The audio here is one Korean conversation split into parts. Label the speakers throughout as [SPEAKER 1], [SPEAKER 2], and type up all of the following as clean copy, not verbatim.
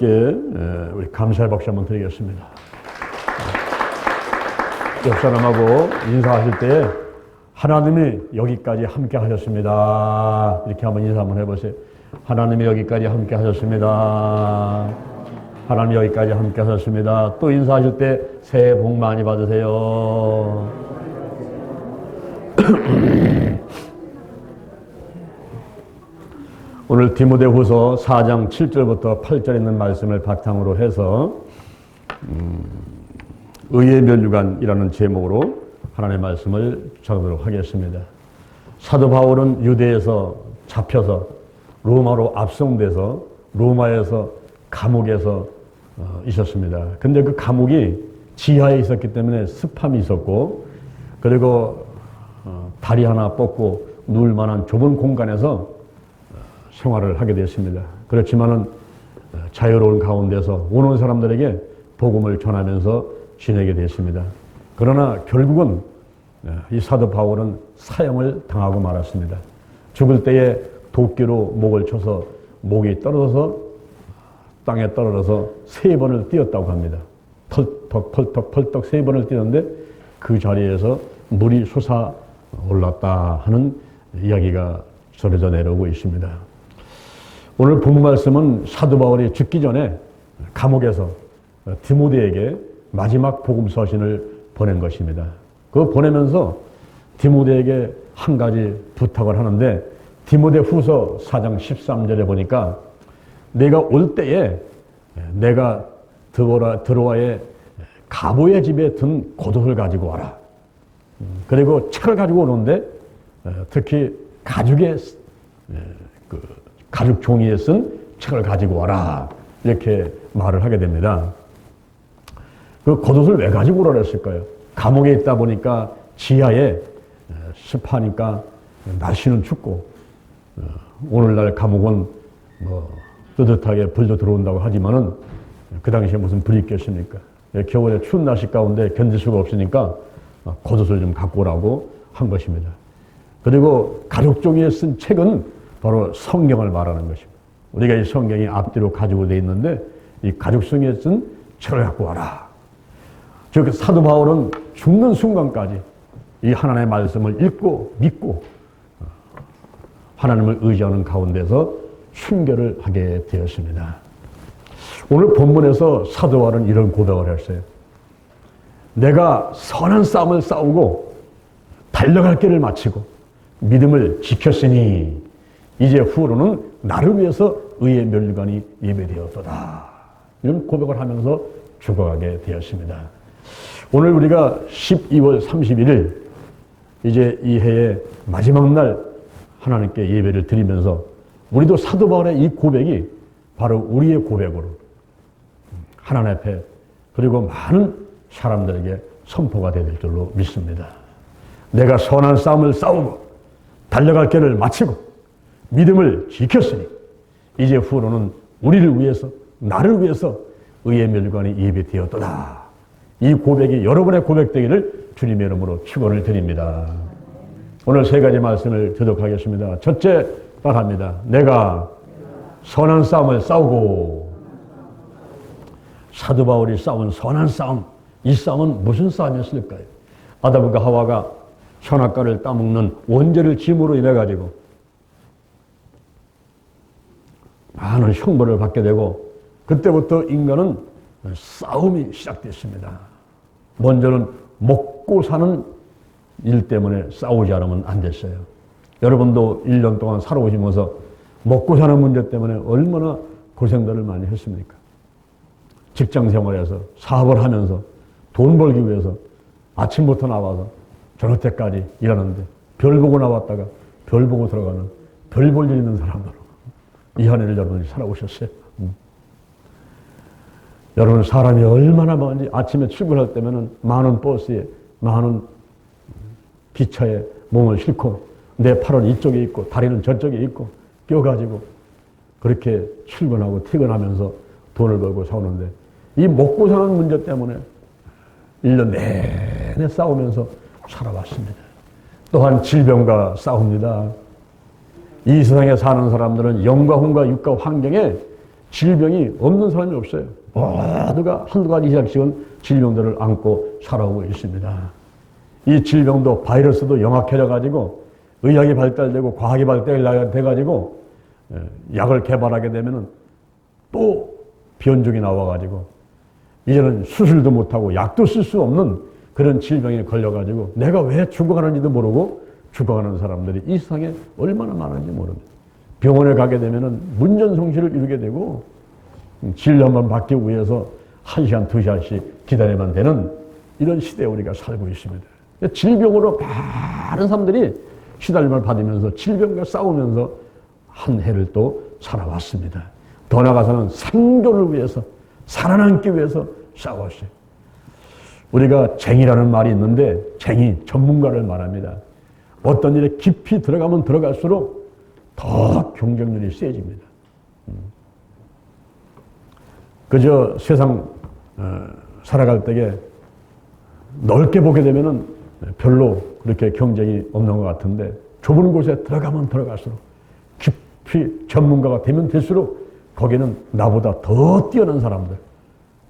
[SPEAKER 1] 우리 감사의 박수 한번 드리겠습니다. 옆 사람하고 인사하실 때 하나님이 여기까지 함께 하셨습니다. 이렇게 한번 인사 한번 해보세요. 하나님이 여기까지 함께 하셨습니다. 하나님 여기까지 함께 하셨습니다. 또 인사하실 때 새해 복 많이 받으세요. 오늘 디모데후서 4장 7절부터 8절 있는 말씀을 바탕으로 해서 의의 면류관이라는 제목으로 하나님의 말씀을 전하도록 하겠습니다. 사도 바울은 유대에서 잡혀서 로마로 압송돼서 로마에서 감옥에서 있었습니다. 근데 그 감옥이 지하에 있었기 때문에 습함이 있었고, 그리고 다리 하나 뻗고 누울 만한 좁은 공간에서 생활을 하게 됐습니다. 그렇지만은 자유로운 가운데서 오는 사람들에게 복음을 전하면서 지내게 됐습니다. 그러나 결국은 이 사도 바울은 사형을 당하고 말았습니다. 죽을 때에 도끼로 목을 쳐서 목이 떨어져서 땅에 떨어져서 3번을 뛰었다고 합니다. 펄떡 3번을 뛰었는데 그 자리에서 물이 솟아 올랐다 하는 이야기가 전해져 내려오고 있습니다. 오늘 본문 말씀은 사도 바울이 죽기 전에 감옥에서 디모데에게 마지막 복음 서신을 보낸 것입니다. 그거 보내면서 디모데에게 한 가지 부탁을 하는데, 디모데 후서 4장 13절에 보니까 내가 올 때에 내가 드로아의 가보의 집에 든 겉옷을 가지고 와라. 그리고 책을 가지고 오는데 특히 가죽 종이에 쓴 책을 가지고 와라. 이렇게 말을 하게 됩니다. 그 겉옷을 왜 가지고 오라 그랬을까요? 감옥에 있다 보니까 지하에 습하니까 날씨는 춥고, 오늘날 감옥은 뜨뜻하게 불도 들어온다고 하지만은 그 당시에 무슨 불이 있겠습니까? 겨울에 추운 날씨 가운데 견딜 수가 없으니까 겉옷을 좀 갖고 오라고 한 것입니다. 그리고 가죽 종이에 쓴 책은 바로 성경을 말하는 것입니다. 우리가 이 성경이 앞뒤로 가지고 되어 있는데 이 가죽성에 쓴 책을 갖고 와라. 즉 사도 바울은 죽는 순간까지 이 하나님의 말씀을 읽고 믿고 하나님을 의지하는 가운데서 순교를 하게 되었습니다. 오늘 본문에서 사도 바울은 이런 고백을 했어요. 내가 선한 싸움을 싸우고 달려갈 길을 마치고 믿음을 지켰으니 이제 후로는 나를 위해서 의의 면류관이 예배되었도다. 이런 고백을 하면서 죽어가게 되었습니다. 오늘 우리가 12월 31일 이제 이 해의 마지막 날 하나님께 예배를 드리면서 우리도 사도 바울의 이 고백이 바로 우리의 고백으로 하나님 앞에 그리고 많은 사람들에게 선포가 될 줄로 믿습니다. 내가 선한 싸움을 싸우고 달려갈 길을 마치고 믿음을 지켰으니 이제 후로는 우리를 위해서 나를 위해서 의의 면류관이 예배되었도다. 이 고백이 여러분의 고백되기를 주님의 이름으로 축원을 드립니다. 오늘 3가지 말씀을 교독하겠습니다. 첫째 답합니다. 내가 선한 싸움을 싸우고. 사도 바울이 싸운 선한 싸움, 이 싸움은 무슨 싸움이었을까요? 아담과 하와가 선악과를 따먹는 원죄를 짐으로 인해 가지고 많은 형벌을 받게 되고, 그때부터 인간은 싸움이 시작됐습니다. 먼저는 먹고 사는 일 때문에 싸우지 않으면 안 됐어요. 여러분도 1년 동안 살아오시면서 먹고 사는 문제 때문에 얼마나 고생들을 많이 했습니까? 직장 생활에서 사업을 하면서 돈 벌기 위해서 아침부터 나와서 저녁 때까지 일하는데 별 보고 나왔다가 별 보고 들어가는 별 볼 일 있는 사람들. 이 한 해를 여러분이 살아오셨어요. 여러분 사람이 얼마나 많은지 아침에 출근할 때면은 많은 버스에 많은 기차에 몸을 싣고 내 팔은 이쪽에 있고 다리는 저쪽에 있고 껴가지고 그렇게 출근하고 퇴근하면서 돈을 벌고 사오는데 이 먹고 사는 문제 때문에 1년 내내 싸우면서 살아왔습니다. 또한 질병과 싸웁니다. 이 세상에 사는 사람들은 영과 혼과 육과 환경에 질병이 없는 사람이 없어요. 모두가 한두 가지 이상씩은 질병들을 안고 살아오고 있습니다. 이 질병도 바이러스도 영악해져가지고 의학이 발달되고 과학이 발달돼가지고 약을 개발하게 되면은 또 변종이 나와가지고 이제는 수술도 못하고 약도 쓸 수 없는 그런 질병에 걸려가지고 내가 왜 죽어가는지도 모르고 죽어가는 사람들이 이 세상에 얼마나 많은지 모릅니다. 병원에 가게 되면은 문전성시를 이루게 되고 진료 한번 받기 위해서 1시간, 2시간씩 기다려야만 되는 이런 시대에 우리가 살고 있습니다. 질병으로 많은 사람들이 시달림을 받으면서 질병과 싸우면서 한 해를 또 살아왔습니다. 더 나아가서는 생존을 위해서 살아남기 위해서 싸웠어요. 우리가 쟁이라는 말이 있는데 쟁이, 전문가를 말합니다. 어떤 일에 깊이 들어가면 들어갈수록 더 경쟁률이 세집니다. 그저 세상 살아갈 때에 넓게 보게 되면은 별로 그렇게 경쟁이 없는 것 같은데 좁은 곳에 들어가면 들어갈수록 깊이 전문가가 되면 될수록 거기는 나보다 더 뛰어난 사람들,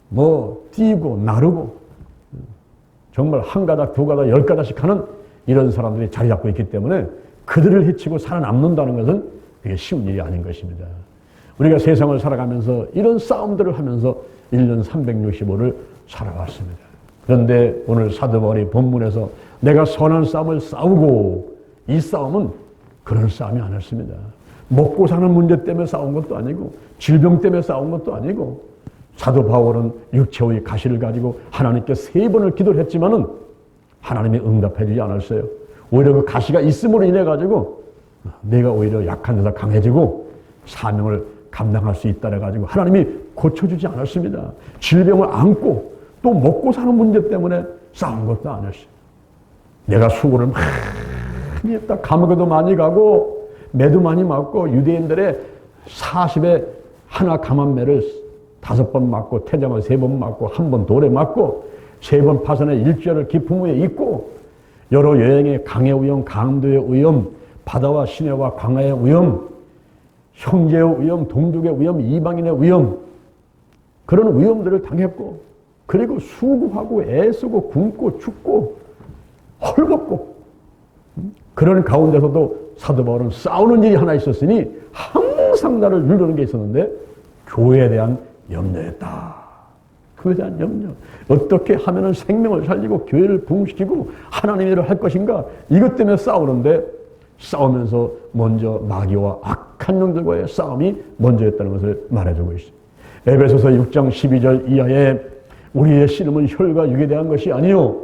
[SPEAKER 1] 뭐 뛰고 나르고 정말 한 가닥, 두 가닥, 10가닥씩 하는 이런 사람들이 자리 잡고 있기 때문에 그들을 해치고 살아남는다는 것은 그게 쉬운 일이 아닌 것입니다. 우리가 세상을 살아가면서 이런 싸움들을 하면서 1년 365를 살아왔습니다. 그런데 오늘 사도 바울이 본문에서 내가 선한 싸움을 싸우고 이 싸움은 그런 싸움이 아니었습니다. 먹고 사는 문제 때문에 싸운 것도 아니고 질병 때문에 싸운 것도 아니고 사도 바울은 육체의 가시를 가지고 하나님께 3번을 기도를 했지만은 하나님이 응답해 주지 않았어요. 오히려 그 가시가 있음으로 인해 가지고 내가 오히려 약한 데서 강해지고 사명을 감당할 수 있다 해가지고 하나님이 고쳐주지 않았습니다. 질병을 안고 또 먹고 사는 문제 때문에 싸운 것도 아니었어요. 내가 수고를 많이 했다. 감옥에도 많이 가고 매도 많이 맞고 유대인들의 40에 하나 감한매를 5번 맞고 태장을 3번 맞고 1번 돌에 맞고 3번 파선에 일주일을 기품 위에 있고 여러 여행의 강의 위험, 강도의 위험, 바다와 시내와 광야의 위험, 형제의 위험, 동족의 위험, 이방인의 위험 그런 위험들을 당했고 그리고 수고하고 애쓰고 굶고 죽고 헐벗고 그런 가운데서도 사도 바울은 싸우는 일이 하나 있었으니 항상 나를 누르는 게 있었는데 교회에 대한 염려였다. 교회에 대한 염려. 어떻게 하면 생명을 살리고 교회를 부흥시키고 하나님의 일을 할 것인가 이것 때문에 싸우는데 싸우면서 먼저 마귀와 악한 영들과의 싸움이 먼저였다는 것을 말해주고 있습니다. 에베소서 6장 12절 이하에 우리의 씨름은 혈과 육에 대한 것이 아니요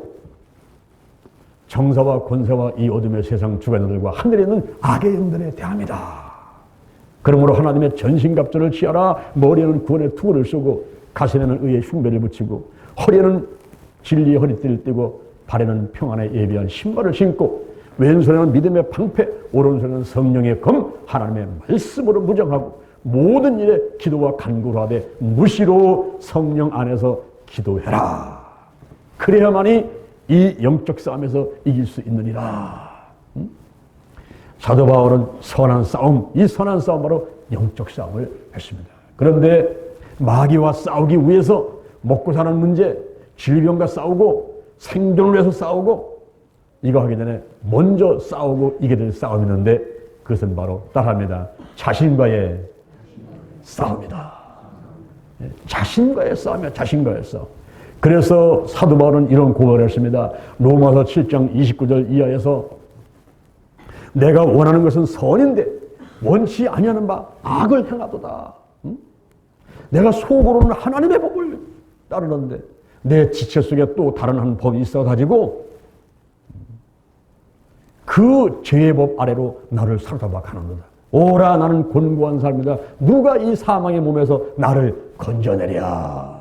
[SPEAKER 1] 정사와 권세와 이 어둠의 세상 주관들과 하늘에 있는 악의 영들에 대합니다. 그러므로 하나님의 전신갑주를 취하라. 머리에는 구원의 투구를 쓰고 가슴에는 의의 흉배를 붙이고 허리에는 진리의 허리띠를 띠고 발에는 평안에 예비한 신발을 신고 왼손에는 믿음의 방패 오른손에는 성령의 검 하나님의 말씀으로 무장하고 모든 일에 기도와 간구를 하되 무시로 성령 안에서 기도해라. 그래야만이 이 영적 싸움에서 이길 수 있느니라. 사도 바울은 선한 싸움, 이 선한 싸움 바로 영적 싸움을 했습니다. 그런데 마귀와 싸우기 위해서 먹고 사는 문제, 질병과 싸우고 생존을 위해서 싸우고 이거 하기 전에 먼저 싸우고 이게 될 싸움이 있는데 그것은 바로 따라합니다. 자신과의 싸움이다. 자신과의 싸움이야. 자신과의 싸움. 그래서 사도 바울은 이런 고백을 했습니다. 로마서 7장 29절 이하에서 내가 원하는 것은 선인데 원치 아니하는 바 악을 행하도다. 내가 속으로는 하나님의 법을 따르는데 내 지체 속에 또 다른 한 법이 있어가지고 그 죄의 법 아래로 나를 사로잡아 가는도다. 오라 나는 곤고한 사람이다. 누가 이 사망의 몸에서 나를 건져내랴.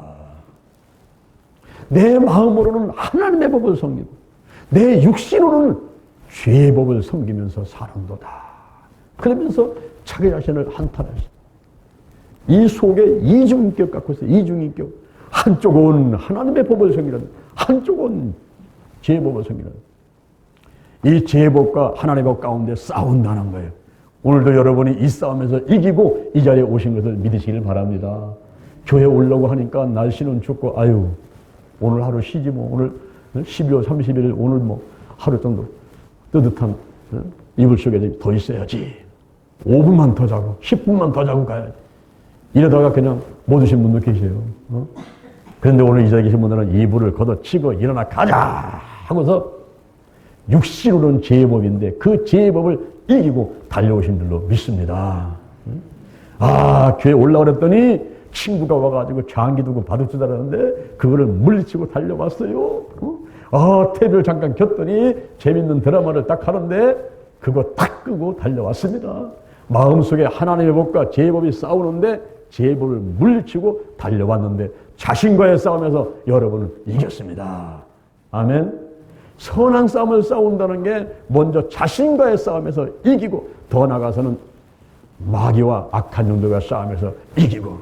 [SPEAKER 1] 내 마음으로는 하나님의 법을 섬기고 내 육신으로는 죄의 법을 섬기면서 사는도다. 그러면서 자기 자신을 한탄했습니다. 이 속에 이중인격 갖고 있어요. 이중인격. 한쪽은 하나님의 법을 섬기는, 한쪽은 죄의 법을 섬기는. 이 죄의 법과 하나님의 법 가운데 싸운다는 거예요. 오늘도 여러분이 이 싸움에서 이기고 이 자리에 오신 것을 믿으시길 바랍니다. 교회 오려고 하니까 날씨는 춥고 아유 오늘 하루 쉬지 뭐 오늘 12월 30일 오늘 뭐 하루 정도 뜨뜻한 이불 속에 더 있어야지. 5분만 더 자고 10분만 더 자고 가야지. 이러다가 그냥 못 오신 분도 계세요. 그런데 오늘 이 자리에 계신 분들은 이불을 걷어치고 일어나 가자 하고서 육신으로는 제법인데 그 제법을 이기고 달려오신 줄로 믿습니다. 아 교회 올라오랬더니 친구가 와가지고 장기 두고 바둑두다라는데 그거를 물리치고 달려왔어요. 아 TV를 잠깐 켰더니 재밌는 드라마를 딱 하는데 그거 딱 끄고 달려왔습니다. 마음속에 하나님의 법과 제법이 싸우는데 제법을 물리치고 달려왔는데 자신과의 싸움에서 여러분은 이겼습니다. 아멘. 선한 싸움을 싸운다는 게 먼저 자신과의 싸움에서 이기고 더 나아가서는 마귀와 악한 영들과 싸움에서 이기고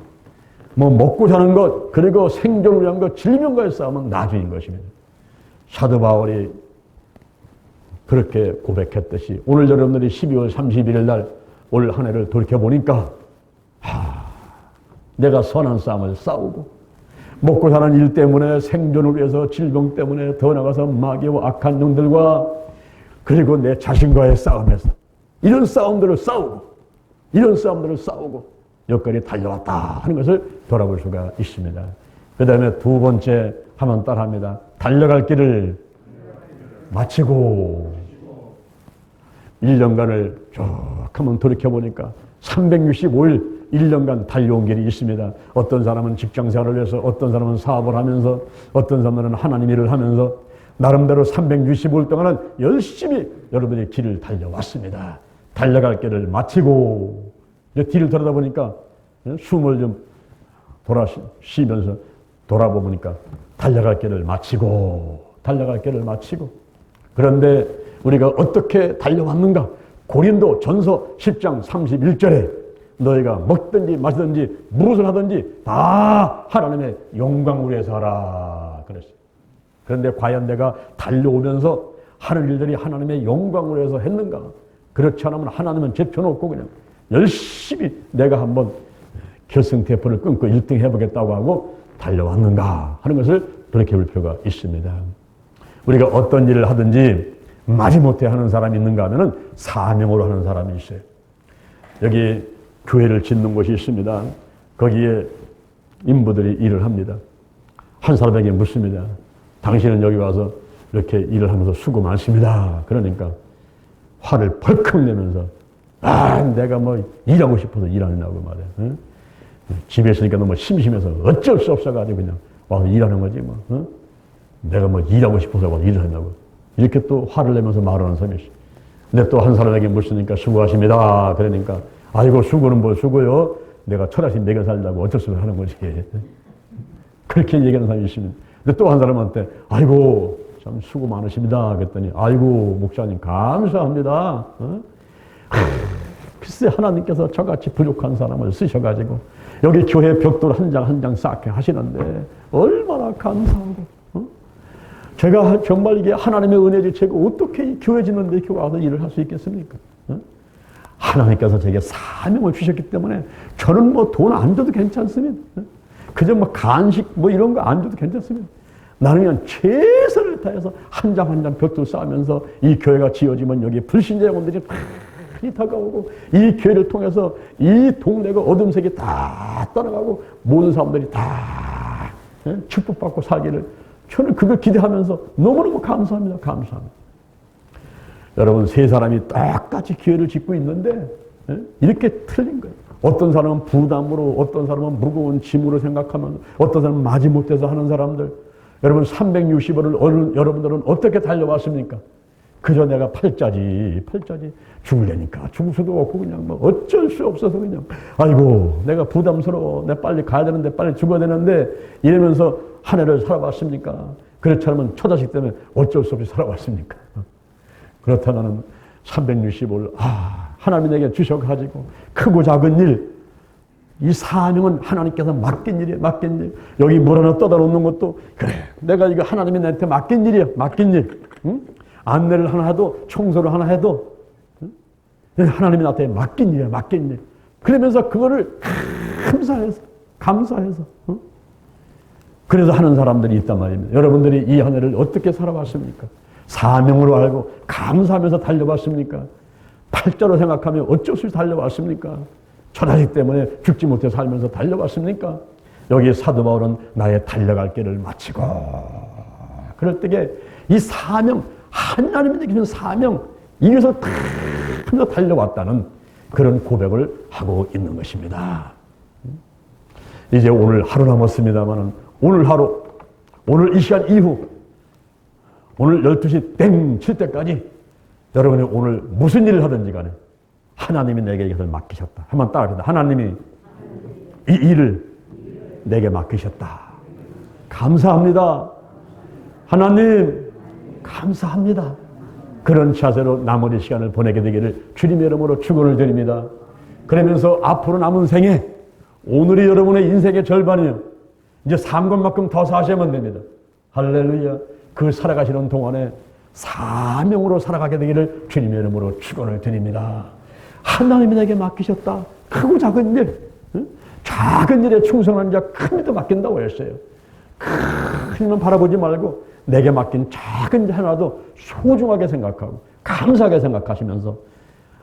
[SPEAKER 1] 뭐 먹고 사는 것 그리고 생존을 위한 것 질병과의 싸움은 나중인 것입니다. 사도 바울이 그렇게 고백했듯이 오늘 여러분들이 12월 31일 날 올 한 해를 돌이켜보니까 내가 선한 싸움을 싸우고 먹고 사는 일 때문에 생존을 위해서 질병 때문에 더 나가서 마귀와 악한 영들과 그리고 내 자신과의 싸움에서 이런 싸움들을 싸우고 여기까지 달려왔다 하는 것을 돌아볼 수가 있습니다. 그 다음에 두 번째 하면 따라합니다. 달려갈 길을 마치고 1년간을 쭉 한번 돌이켜보니까 365일 1년간 달려온 길이 있습니다. 어떤 사람은 직장생활을 해서 어떤 사람은 사업을 하면서 어떤 사람은 하나님 일을 하면서 나름대로 365일 동안은 열심히 여러분의 길을 달려왔습니다. 달려갈 길을 마치고 뒤를 돌아다보니까 숨을 좀 쉬면서 돌아보니까 달려갈 길을 마치고 그런데 우리가 어떻게 달려왔는가? 고린도 전서 10장 31절에 너희가 먹든지 마시든지 무엇을 하든지 다 하나님의 영광을 위해서 하라 그랬어요. 그런데 과연 내가 달려오면서 하는 일들이 하나님의 영광을 위해서 했는가? 그렇지 않으면 하나님은 제쳐놓고 그냥 열심히 내가 한번 결승대포를 끊고 1등 해보겠다고 하고 달려왔는가 하는 것을 돌이켜볼 필요가 있습니다. 우리가 어떤 일을 하든지 마지못해 하는 사람이 있는가 하면은 사명으로 하는 사람이 있어요. 여기 교회를 짓는 곳이 있습니다. 거기에 인부들이 일을 합니다. 한 사람에게 묻습니다. 당신은 여기 와서 이렇게 일을 하면서 수고 많습니다. 그러니까 화를 벌컥 내면서 내가 뭐 일하고 싶어서 일하느냐고 말해. 응? 집에 있으니까 너무 심심해서 어쩔 수 없어가지고 그냥 와서 일하는 거지 뭐. 응? 내가 뭐 일하고 싶어서 와서 일을 하냐고. 이렇게 또 화를 내면서 말하는 사람이 있어. 근데 또 한 사람에게 묻으니까 수고하십니다. 그러니까 아이고 수고는 뭘 수고요. 내가 철학신 먹여 살려고 어쩔 수 없이 하는 거지. 그렇게 얘기하는 사람이 있으면. 근데 또 한 사람한테 아이고 참 수고 많으십니다. 그랬더니 아이고 목사님 감사합니다. 어? 글쎄 하나님께서 저같이 부족한 사람을 쓰셔가지고 여기 교회 벽돌 한 장 한 장 쌓게 하시는데 얼마나 감사하고 제가 정말 이게 하나님의 은혜지 제가 어떻게 이 교회 짓는데 이렇게 와서 일을 할 수 있겠습니까? 하나님께서 제게 사명을 주셨기 때문에 저는 뭐 돈 안 줘도 괜찮습니다. 그저 뭐 간식 뭐 이런 거 안 줘도 괜찮습니다. 나는 그냥 최선을 다해서 한 장 한 장 벽돌 쌓으면서 이 교회가 지어지면 여기 불신자 영혼들이 많이 다가오고 이 교회를 통해서 이 동네가 어둠색이 다 떠나가고 모든 사람들이 다 축복받고 살기를 저는 그걸 기대하면서 너무너무 감사합니다. 감사합니다. 여러분 세 사람이 똑같이 교회를 짓고 있는데 이렇게 틀린 거예요. 어떤 사람은 부담으로 어떤 사람은 무거운 짐으로 생각하면 어떤 사람은 마지못해서 하는 사람들 여러분 365를 여러분들은 어떻게 달려왔습니까? 그저 내가 팔자지 죽으려니까 죽을 수도 없고 그냥 뭐 어쩔 수 없어서 그냥 아이고 내가 부담스러워 내 빨리 가야 되는데 빨리 죽어야 되는데 이러면서 한 해를 살아왔습니까? 그렇지 않으면 처자식 때문에 어쩔 수 없이 살아왔습니까? 그렇다면 365를 하나님이 내게 주셔가지고 크고 작은 일 이 사명은 하나님께서 맡긴 일이에요. 맡긴 일. 여기 물 하나 떠다 놓는 것도 그래 내가 이거 하나님이 나한테 맡긴 일이야. 맡긴 일. 응? 안내를 하나 해도 청소를 하나 해도 응? 하나님이 나한테 맡긴 일이야, 맡긴 일. 그러면서 그거를 감사해서. 그래서 하는 사람들이 있단 말입니다. 여러분들이 이 한 해를 어떻게 살아왔습니까? 사명으로 알고 감사하면서 달려왔습니까? 팔자로 생각하며 어쩔 수 없이 달려왔습니까? 처자식 때문에 죽지 못해 살면서 달려왔습니까? 여기 사도 바울은 나의 달려갈 길을 마치고, 그럴 때에 이 사명, 하나님이 주신 사명, 이것을 다 달려왔다는 그런 고백을 하고 있는 것입니다. 이제 오늘 하루 남았습니다만, 오늘 하루, 오늘 이 시간 이후, 오늘 12시 땡 칠 때까지 여러분이 오늘 무슨 일을 하든지 간에 하나님이 내게 이것을 맡기셨다. 한번 따라합니다. 하나님이 이 일을 내게 맡기셨다. 감사합니다. 하나님, 감사합니다. 그런 자세로 나머지 시간을 보내게 되기를 주님의 이름으로 축원을 드립니다. 그러면서 앞으로 남은 생에 오늘이 여러분의 인생의 절반이요. 이제 산 것만큼 더 사시면 됩니다. 할렐루야. 그 살아가시는 동안에 사명으로 살아가게 되기를 주님의 이름으로 축원을 드립니다. 하나님이 내게 맡기셨다. 크고 작은 일, 작은 일에 충성하는 자 큰 일도 맡긴다고 했어요. 큰 일만 바라보지 말고 내게 맡긴 작은 일 하나도 소중하게 생각하고 감사하게 생각하시면서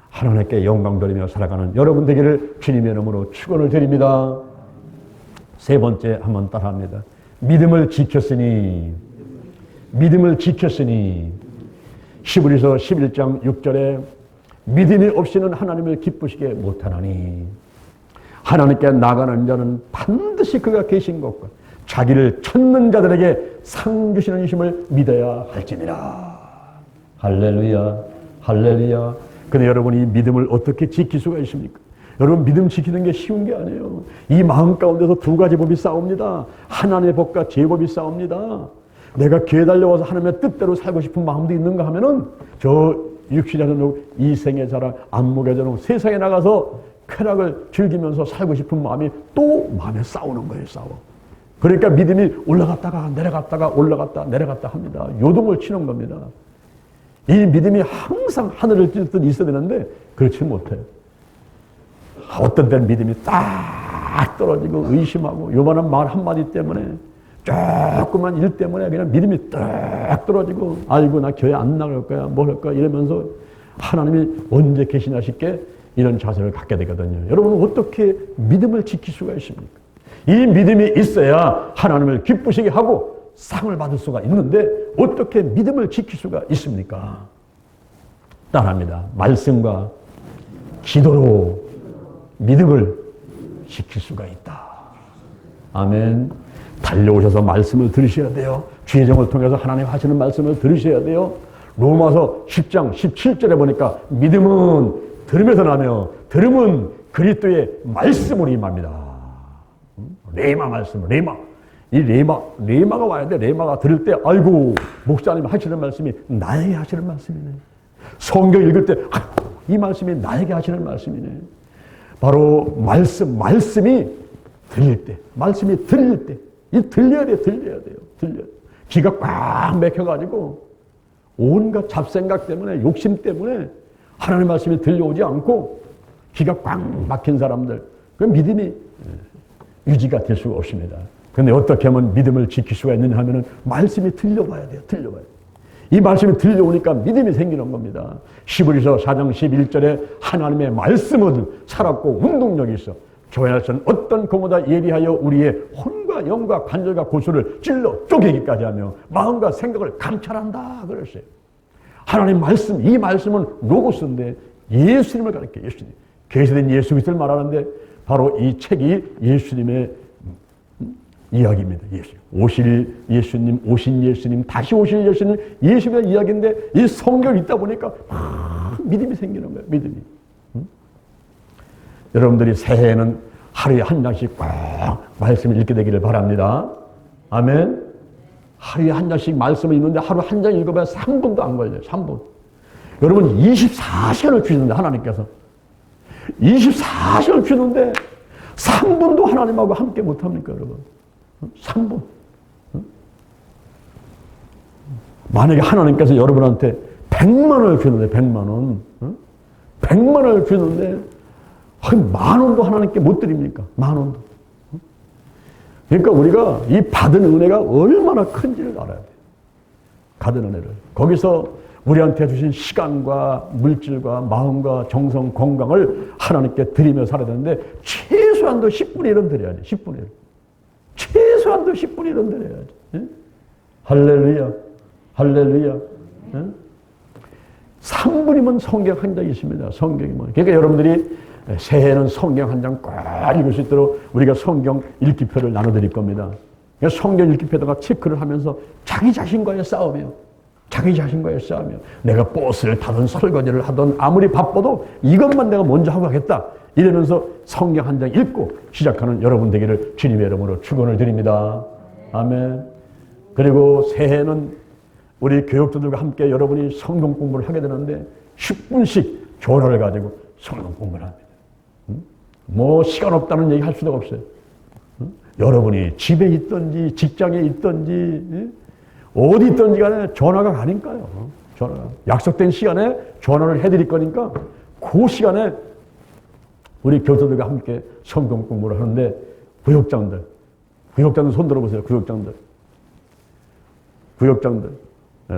[SPEAKER 1] 하나님께 영광 돌리며 살아가는 여러분 되기를 주님의 이름으로 축원을 드립니다. 세 번째 한번 따라합니다. 믿음을 지켰으니, 믿음을 지켰으니. 히브리서 11장 6절에 믿음이 없이는 하나님을 기쁘시게 못하나니 하나님께 나가는 자는 반드시 그가 계신 것과 자기를 찾는 자들에게 상 주시는 이심을 믿어야 할지니라. 할렐루야, 할렐루야. 근데 여러분이 이 믿음을 어떻게 지킬 수가 있습니까? 여러분, 믿음 지키는 게 쉬운 게 아니에요. 이 마음 가운데서 두 가지 법이 싸웁니다. 하나님의 법과 제 법이 싸웁니다. 내가 교회 달려와서 하나님의 뜻대로 살고 싶은 마음도 있는가 하면은 저 육신의 자녀, 이생의 자랑, 안목의 자랑, 세상에 나가서 쾌락을 즐기면서 살고 싶은 마음이 또 마음에 싸우는 거예요, 싸워. 그러니까 믿음이 올라갔다가 내려갔다가 올라갔다 내려갔다 합니다. 요동을 치는 겁니다. 이 믿음이 항상 하늘을 찔듯 있어야 되는데 그렇지 못해요. 어떤 때는 믿음이 딱 떨어지고 의심하고 요만한 말 한마디 때문에 조그만 일 때문에 그냥 믿음이 딱 떨어지고 아이고 나 교회 안 나갈 거야 뭘 할 거야 이러면서 하나님이 언제 계시나 싶게 이런 자세를 갖게 되거든요. 여러분은 어떻게 믿음을 지킬 수가 있습니까? 이 믿음이 있어야 하나님을 기쁘시게 하고 상을 받을 수가 있는데 어떻게 믿음을 지킬 수가 있습니까? 따라합니다. 말씀과 기도로 믿음을 지킬 수가 있다. 아멘. 달려오셔서 말씀을 들으셔야 돼요. 주의 종을 통해서 하나님 하시는 말씀을 들으셔야 돼요. 로마서 10장 17절에 보니까 믿음은 들음에서 나며 들음은 그리스도의 말씀으로 임합니다. 레마 말씀, 레마. 이 레마가 와야 돼. 레마가 들을 때 아이고 목사님 하시는 말씀이 나에게 하시는 말씀이네. 성경 읽을 때 이 말씀이 나에게 하시는 말씀이네. 바로 말씀이 들릴 때, 말씀이 들릴 때, 이 들려야 돼요. 귀가 꽉 막혀가지고 온갖 잡생각 때문에, 욕심 때문에 하나님의 말씀이 들려오지 않고 귀가 꽉 막힌 사람들, 그 믿음이 유지가 될 수가 없습니다. 그런데 어떻게 하면 믿음을 지킬 수가 있느냐 하면은 말씀이 들려봐야 돼요. 이 말씀이 들려오니까 믿음이 생기는 겁니다. 히브리서 4장 11절에 하나님의 말씀은 살았고 운동력이 있어 교회에서는 어떤 것보다 예리하여 우리의 혼과 영과 관절과 고수를 찔러 쪼개기까지 하며 마음과 생각을 감찰한다 그랬어요. 하나님 말씀, 이 말씀은 로고스인데 예수님을 가리켜요. 예수님. 계시된 예수 그리스도를 말하는데 바로 이 책이 예수님의 이야기입니다. 오실 예수님, 오신 예수님, 다시 오실 예수님, 예수님의 이야기인데 이 성경을 읽다 보니까 믿음이 생기는 거예요. 믿음이. 여러분들이 새해에는 하루에 한 장씩 꽉 말씀을 읽게 되기를 바랍니다. 아멘. 하루에 한 장씩 말씀을 읽는데 하루 한 장 읽어봐야 3분도 안 걸려요. 3분. 여러분 24시간을 주시는데 하나님께서 24시간을 주시는데 3분도 하나님하고 함께 못합니까 여러분? 3분. 만약에 하나님께서 여러분한테 100만 원을 주는데 100만 원. 100만 100만 원을 주는데 10,000원도 하나님께 못 드립니까? 10,000원도. 그러니까 우리가 이 받은 은혜가 얼마나 큰지를 알아야 돼요. 받은 은혜를. 거기서 우리한테 주신 시간과 물질과 마음과 정성, 건강을 하나님께 드리며 살아야 되는데 최소한도 10분의 1은 드려야지. 10분의 1. 최소한도 10분의 1은 드려야지. 예? 할렐루야. 할렐루야. 예? 3분이면 성경 한 장이 있습니다. 성경이면. 그러니까 여러분들이 새해에는 성경 한 장 꼭 읽을 수 있도록 우리가 성경 읽기표를 나눠드릴 겁니다. 그러니까 성경 읽기표에다가 체크를 하면서 자기 자신과의 싸움이에요. 자기 자신과의 싸움이에요. 내가 버스를 타든 설거지를 하든 아무리 바빠도 이것만 내가 먼저 하고 가겠다. 이러면서 성경 한 장 읽고 시작하는 여러분 되기를 주님의 이름으로 축원을 드립니다. 아멘. 그리고 새해에는 우리 교육자들과 함께 여러분이 성경 공부를 하게 되는데 10분씩 전화를 가지고 성경 공부를 합니다. 뭐 시간 없다는 얘기 할 수도 없어요. 여러분이 집에 있든지 직장에 있든지 어디 있든지 간에 전화가 가니까요. 전화가. 약속된 시간에 전화를 해드릴 거니까 그 시간에 우리 교사들과 함께 성경 공부를 하는데 구역장들 손 들어보세요. 구역장들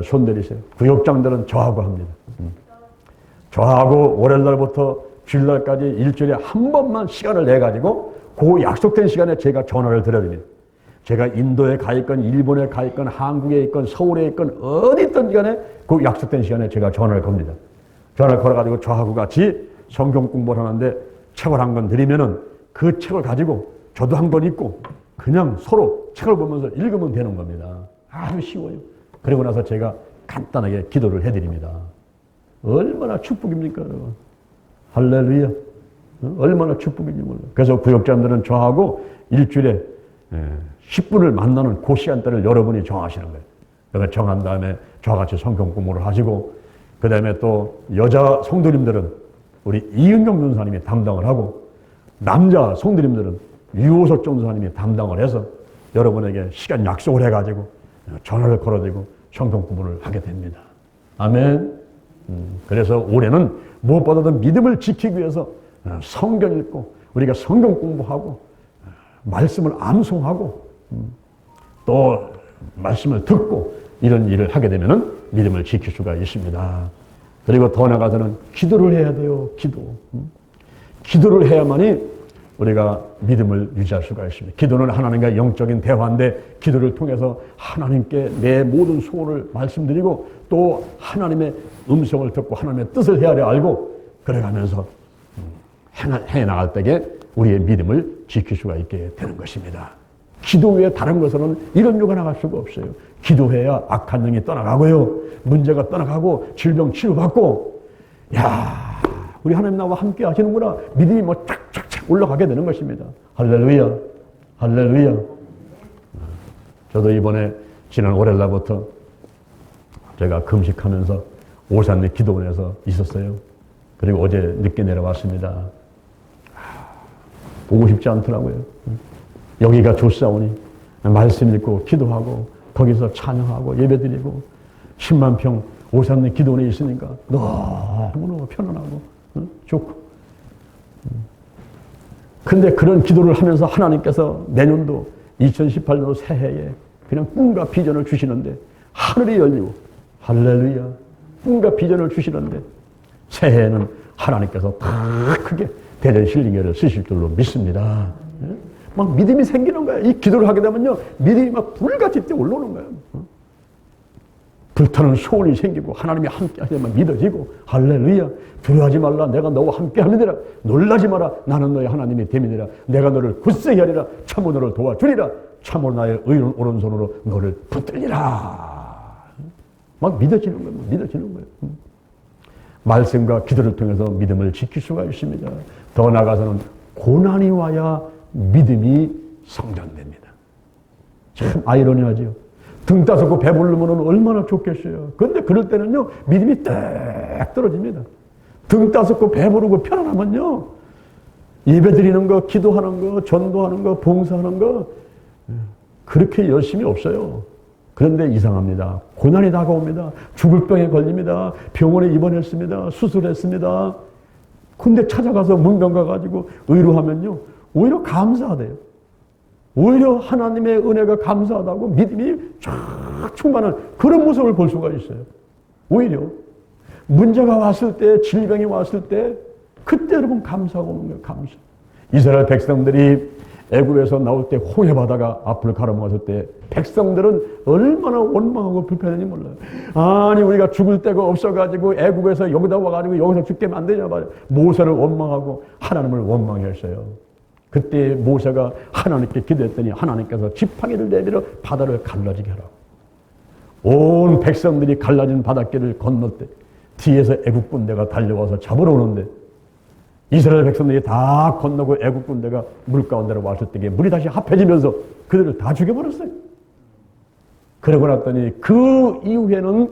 [SPEAKER 1] 손 내리세요. 구역장들은 저하고 합니다. 저하고 월요일날부터 주일날까지 일주일에 한 번만 시간을 내가지고 그 약속된 시간에 제가 전화를 드려야 됩니다. 제가 인도에 가 있건 일본에 가 있건 한국에 있건 서울에 있건 어디 있든 간에 그 약속된 시간에 제가 전화를 겁니다. 전화를 걸어가지고 저하고 같이 성경 공부를 하는데 책을 한 권 드리면은 그 책을 가지고 저도 한 권 읽고 그냥 서로 책을 보면서 읽으면 되는 겁니다. 아주 쉬워요. 그리고 나서 제가 간단하게 기도를 해드립니다. 얼마나 축복입니까, 여러분? 할렐루야. 얼마나 축복인지 몰라요. 그래서 구역자들은 저하고 일주일에 10분을 만나는 그 시간대를 여러분이 정하시는 거예요. 그래서 정한 다음에 저와 같이 성경 공부를 하시고, 그 다음에 또 여자 성도님들은 우리 이은경 전사님이 담당을 하고, 남자 성도님들은 유호석 전사님이 담당을 해서 여러분에게 시간 약속을 해가지고 전화를 걸어드리고 성경 공부를 하게 됩니다. 아멘. 그래서 올해는 무엇보다도 믿음을 지키기 위해서 성경 읽고 우리가 성경 공부하고 말씀을 암송하고 또 말씀을 듣고 이런 일을 하게 되면 믿음을 지킬 수가 있습니다. 그리고 더 나아가서는 기도를 해야 돼요. 기도를 해야만이 우리가 믿음을 유지할 수가 있습니다. 기도는 하나님과 영적인 대화인데 기도를 통해서 하나님께 내 모든 소원을 말씀드리고 또 하나님의 음성을 듣고 하나님의 뜻을 헤아려 알고 그래가면서 해나갈 때에 우리의 믿음을 지킬 수가 있게 되는 것입니다. 기도 외에 다른 것으로는 이런 유가 나갈 수가 없어요. 기도해야 악한 영이 떠나가고요. 문제가 떠나가고 질병 치료받고 야 우리 하나님 나와 함께 하시는구나. 믿음이 뭐 착착착 올라가게 되는 것입니다. 할렐루야. 할렐루야. 저도 이번에 지난 월요일날부터 제가 금식하면서 오산리 기도원에서 있었어요. 그리고 어제 늦게 내려왔습니다. 보고 싶지 않더라고요. 여기가 좋사오니 말씀 읽고 기도하고 거기서 찬양하고 예배드리고 10만 평 오산리 기도원에 있으니까 너무너무 편안하고 좋고. 근데 그런 기도를 하면서 하나님께서 내년도 2018년도 새해에 그냥 꿈과 비전을 주시는데 하늘이 열리고 할렐루야 꿈과 비전을 주시는데 새해에는 하나님께서 더 크게 대전 실링회를 쓰실 줄로 믿습니다. 막 믿음이 생기는 거야. 이 기도를 하게 되면요 믿음이 막 불같이 뛰어 올라오는 거야. 불타는 소원이 생기고 하나님이 함께 하시면 믿어지고 할렐루야 두려워하지 말라 내가 너와 함께 함이니라 놀라지 마라 나는 너의 하나님이 됨이니라 내가 너를 굳세게 하리라 참으로 너를 도와주리라 참으로 나의 의로운 오른손으로 너를 붙들리라 막 믿어지는 거예요. 믿어지는 거예요. 말씀과 기도를 통해서 믿음을 지킬 수가 있습니다. 더 나아가서는 고난이 와야 믿음이 성장됩니다. 참 아이러니하죠. 등 따숩고 배부르면 얼마나 좋겠어요. 그런데 그럴 때는요 믿음이 딱 떨어집니다. 등 따숩고 배부르고 편안하면요 예배드리는 거, 기도하는 거, 전도하는 거, 봉사하는 거 그렇게 열심히 없어요. 그런데 이상합니다. 고난이 다가옵니다. 죽을 병에 걸립니다. 병원에 입원했습니다. 수술했습니다. 근데 찾아가서 문병 가가지고 의로하면요, 오히려 감사하대요. 오히려 하나님의 은혜가 감사하다고 믿음이 쫙 충만한 그런 모습을 볼 수가 있어요. 오히려 문제가 왔을 때, 질병이 왔을 때, 그때 여러분 감사가 오는 거예요. 감사. 이스라엘 백성들이 애굽에서 나올 때 홍해 바다가 앞을 가로막았을 때 백성들은 얼마나 원망하고 불편했는지 몰라요. 아니 우리가 죽을 데가 없어가지고 애굽에서 여기다 와가지고 여기서 죽게 만드냐 말이야. 모세를 원망하고 하나님을 원망했어요. 그때 모세가 하나님께 기도했더니 하나님께서 지팡이를 내밀어 바다를 갈라지게 하라고. 온 백성들이 갈라진 바닷길을 건널 때 뒤에서 애굽 군대가 달려와서 잡으러 오는데 이스라엘 백성들이 다 건너고 애굽 군대가 물 가운데로 왔을 때 물이 다시 합해지면서 그들을 다 죽여버렸어요. 그러고 났더니 그 이후에는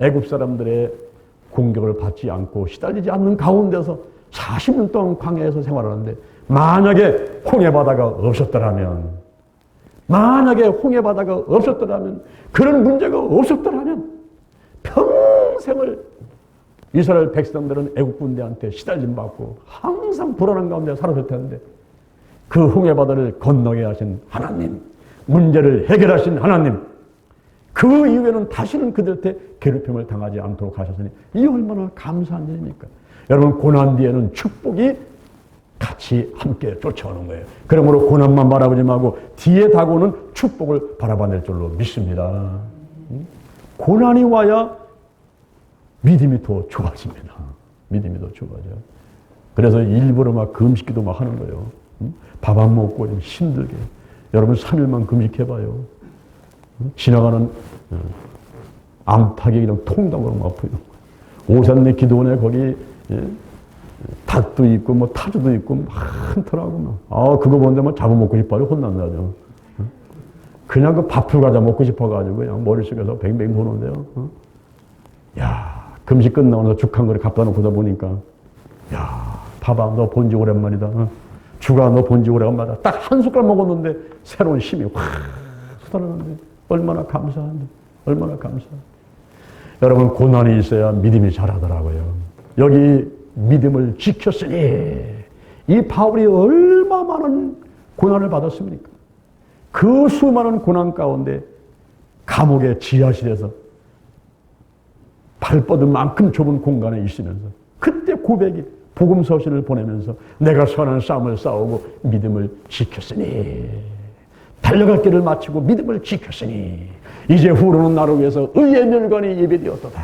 [SPEAKER 1] 애굽 사람들의 공격을 받지 않고 시달리지 않는 가운데서 40년 동안 광야에서 생활하는데 만약에 홍해바다가 없었더라면, 만약에 홍해바다가 없었더라면, 그런 문제가 없었더라면 평생을 이스라엘 백성들은 애국 군대한테 시달림 받고 항상 불안한 가운데 살았을 텐데 그 홍해바다를 건너게 하신 하나님, 문제를 해결하신 하나님, 그 이후에는 다시는 그들한테 괴롭힘을 당하지 않도록 하셨으니 이 얼마나 감사한 일입니까? 여러분, 고난 뒤에는 축복이 같이 함께 쫓아오는 거예요. 그러므로 고난만 바라보지 말고 뒤에 다가오는 축복을 바라봐낼 줄로 믿습니다. 고난이 와야 믿음이 더 좋아집니다. 믿음이 더 좋아져요. 그래서 일부러 막 금식기도 막 하는 거예요. 밥 안 먹고 좀 힘들게. 여러분 3일만 금식해봐요. 지나가는 암탉이 그냥 통닭으로 막 아파요. 오산내 기도원에 거기 닭도 있고 뭐 타조도 있고 많더라고. 아 그거 보는데 막 잡아먹고 싶어요. 혼난다죠. 그냥 그 밥풀 과자 먹고 싶어가지고 그냥 머릿속에서 뱅뱅 도는데요. 야 금식 끝나고 나서 죽 한 그릇 갖다 놓고다 보니까 야 밥아 너 본지 오랜만이다. 죽아 너 본지 오랜만이다. 딱 한 숟갈 먹었는데 새로운 힘이 확 쏟아나는데 얼마나 감사한데. 얼마나 감사한데. 여러분 고난이 있어야 믿음이 자라더라고요. 여기 믿음을 지켰으니 이 바울이 얼마 많은 고난을 받았습니까? 그 수많은 고난 가운데 감옥의 지하실에서 발뻗은 좁은 공간에 있으면서 그때 고백이 복음 서신을 보내면서 내가 선한 싸움을 싸우고 믿음을 지켰으니 달려갈 길을 마치고 믿음을 지켰으니 이제 후로는 나를 위해서 의의 멸관이 예비되었도다.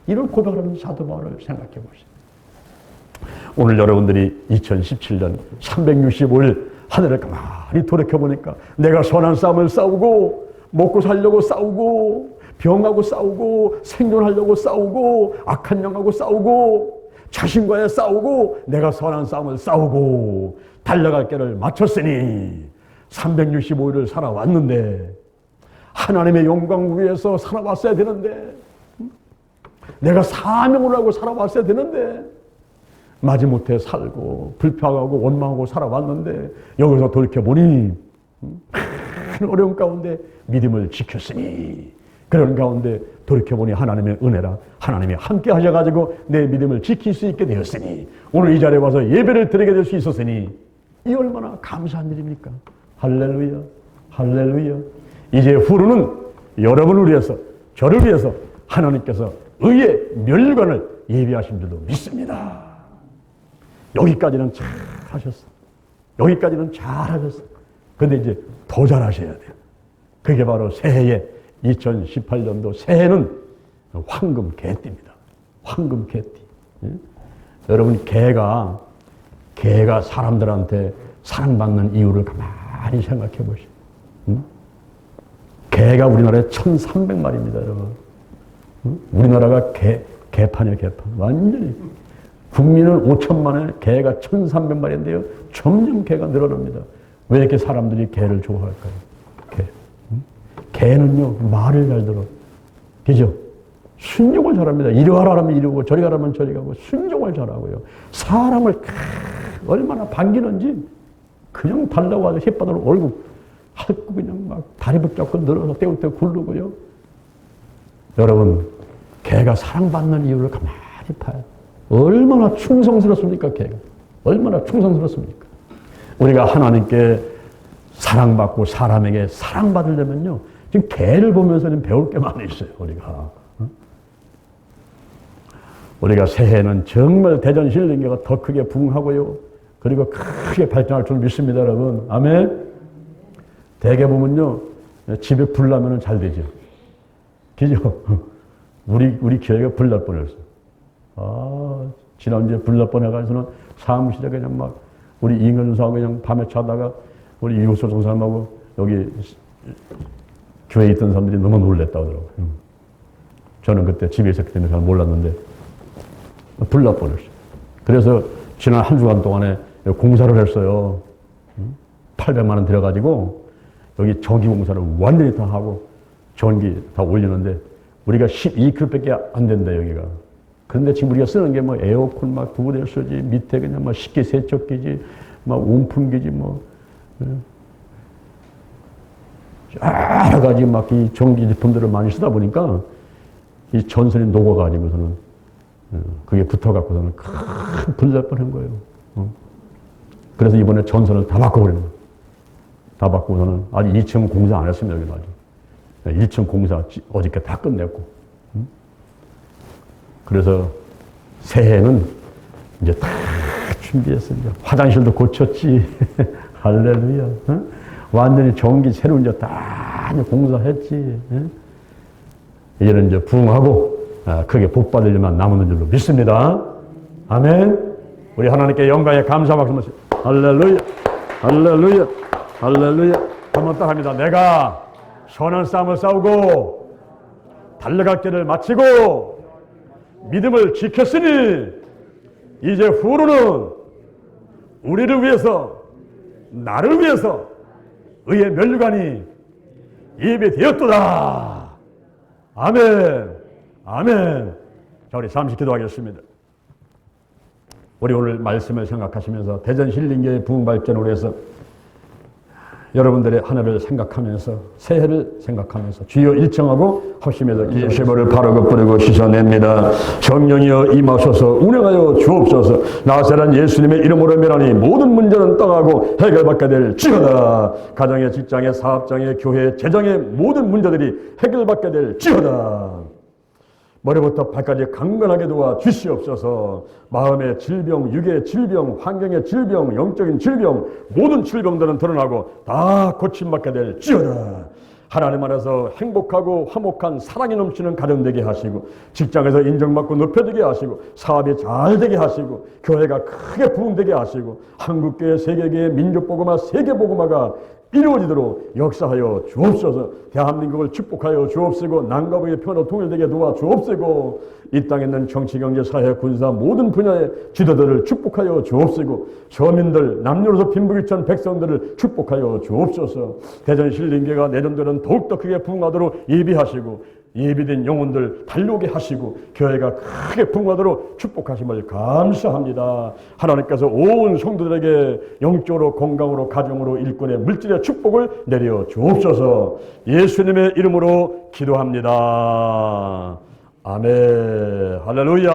[SPEAKER 1] 이런 고백을 하는 사도 바울을 생각해 보시죠. 오늘 여러분들이 2017년 365일 하늘을 가만히 돌이켜보니까 내가 선한 싸움을 싸우고 먹고 살려고 싸우고 병하고 싸우고 생존하려고 싸우고 악한 영하고 싸우고 자신과의 싸우고 내가 선한 싸움을 싸우고 달려갈 길을 마쳤으니 365일을 살아왔는데 하나님의 영광 위해서 살아왔어야 되는데 내가 사명을 하고 살아왔어야 되는데 마지못해 살고 불평하고 원망하고 살아왔는데 여기서 돌이켜보니 큰 어려운 가운데 믿음을 지켰으니 그런 가운데 돌이켜보니 하나님의 은혜라 하나님이 함께 하셔가지고 내 믿음을 지킬 수 있게 되었으니 오늘 이 자리에 와서 예배를 드리게 될 수 있었으니 이 얼마나 감사한 일입니까? 할렐루야 할렐루야. 이제 후로는 여러분을 위해서 저를 위해서 하나님께서 의의 멸관을 예비하신 줄로 믿습니다. 여기까지는 잘 하셨어. 여기까지는 잘 하셨어. 근데 이제 더 잘하셔야 돼요. 그게 바로 새해에 2018년도 새해는 황금 개띠입니다. 황금 개띠. 예? 여러분 개가 사람들한테 사랑받는 이유를 가만히 생각해 보시오. 개가 우리나라에 1,300마리입니다, 여러분. 우리나라가 개판이에요, 개판. 완전히. 국민은 5천만에 개가 1,300마리인데요. 점점 개가 늘어납니다. 왜 이렇게 사람들이 개를 좋아할까요? 개는요, 말을 잘 들어. 그죠? 순종을 잘합니다. 이리 가라 하면 이리 오고, 저리 가라 하면 저리 가고, 순종을 잘하고요. 사람을 얼마나 반기는지, 그냥 달라와서 혓바닥으로 얼굴 핥고 그냥 막 다리 붙잡고 늘어서 떼울 때 굴르고요. 여러분, 개가 사랑받는 이유를 가만히 봐요. 얼마나 충성스럽습니까, 걔가. 얼마나 충성스럽습니까. 우리가 하나님께 사랑받고 사람에게 사랑받으려면요, 지금 개를 보면서는 배울 게 많이 있어요, 우리가. 우리가 새해에는 정말 대전 힐링교가 더 크게 부흥하고요, 그리고 크게 발전할 줄 믿습니다, 여러분. 아멘. 대개 보면요, 집에 불 나면 잘 되죠. 그죠? 우리 교회가 불 날 뻔했어요. 지난주에 불 날 뻔해가지고는 사무실에 그냥 막 우리 이근수하고 그냥 밤에 자다가 우리 이웃소 종사님하고 여기 교회에 있던 사람들이 너무 놀랬다고 하더라고요. 저는 그때 집에 있었기 때문에 잘 몰랐는데 불 날 뻔했어요. 그래서 지난 한 주간 동안에 공사를 했어요. 800만 원 들여가지고 여기 전기 공사를 완전히 다 하고 전기 다 올리는데 우리가 12kW밖에 안 된다, 여기가. 그런데 지금 우리가 쓰는 게 뭐 에어컨 막 2대 쓰지, 밑에 그냥 막 식기 세척기지, 막 온풍기지, 뭐 여러 가지 막 이 전기 제품들을 많이 쓰다 보니까 이 전선이 녹아가지고서는 그게 붙어갖고서는 큰 불 날 뻔한 거예요. 그래서 이번에 전선을 다 바꿔버리는 거예요. 다 바꾸고서는 아직 2층 공사 안 했습니다, 여기는 아직. 1층 공사 어저께 다 끝냈고. 그래서 새해는 이제 다 준비했습니다. 화장실도 고쳤지. 할렐루야. 완전히 전기 새로 이제 다 공사했지. 이제는 이제 부흥하고 크게 복 받으려면 남은 줄로 믿습니다. 아멘. 우리 하나님께 영광에 감사 박수. 할렐루야. 할렐루야. 할렐루야. 한번 딱 합니다. 내가 선한 싸움을 싸우고 달려갈 길을 마치고 믿음을 지켰으니 이제 후로는 우리를 위해서, 나를 위해서 의의 면류관이 예배되었도다. 아멘. 아멘. 자, 우리 잠시 기도하겠습니다. 우리 오늘 말씀을 생각하시면서 대전 힐링교회 부흥 발전을 위해서 여러분들의 한 해를 생각하면서, 새해를 생각하면서 주여 일정하고 합심해서 이 세월을 바르고 뿌리고 씻어냅니다. 성령이여 임하소서 운행하여 주옵소서. 나사란 예수님의 이름으로 면하니 모든 문제는 떠나고 해결받게 될지어다. 가정의, 직장의, 사업장의, 교회, 재정의 모든 문제들이 해결받게 될지어다. 머리부터 발까지 강건하게 도와 주시옵소서. 마음의 질병, 육의 질병, 환경의 질병, 영적인 질병, 모든 질병들은 드러나고 다 고침받게 될지어다. 하나님 안에서 행복하고 화목한 사랑이 넘치는 가정 되게 하시고, 직장에서 인정받고 높여지게 하시고, 사업이 잘 되게 하시고, 교회가 크게 부흥되게 하시고, 한국교회, 세계교회, 민족복음화, 세계복음화가 이루어지도록 역사하여 주옵소서. 대한민국을 축복하여 주옵시고, 남과 북의 평화로 통일되게 도와 주옵시고, 이 땅에 있는 정치, 경제, 사회, 군사 모든 분야의 지도들을 축복하여 주옵시고, 서민들, 남녀노소 빈부귀천 백성들을 축복하여 주옵소서. 대전 힐링교회가 내년도는 더욱더 크게 부흥하도록 예비하시고, 예비된 영혼들 달려오게 하시고, 교회가 크게 부흥하도록 축복하심을 감사합니다. 하나님께서 온 성도들에게 영적으로, 건강으로, 가정으로, 일꾼의 물질의 축복을 내려 주옵소서. 예수님의 이름으로 기도합니다. 아멘. 할렐루야.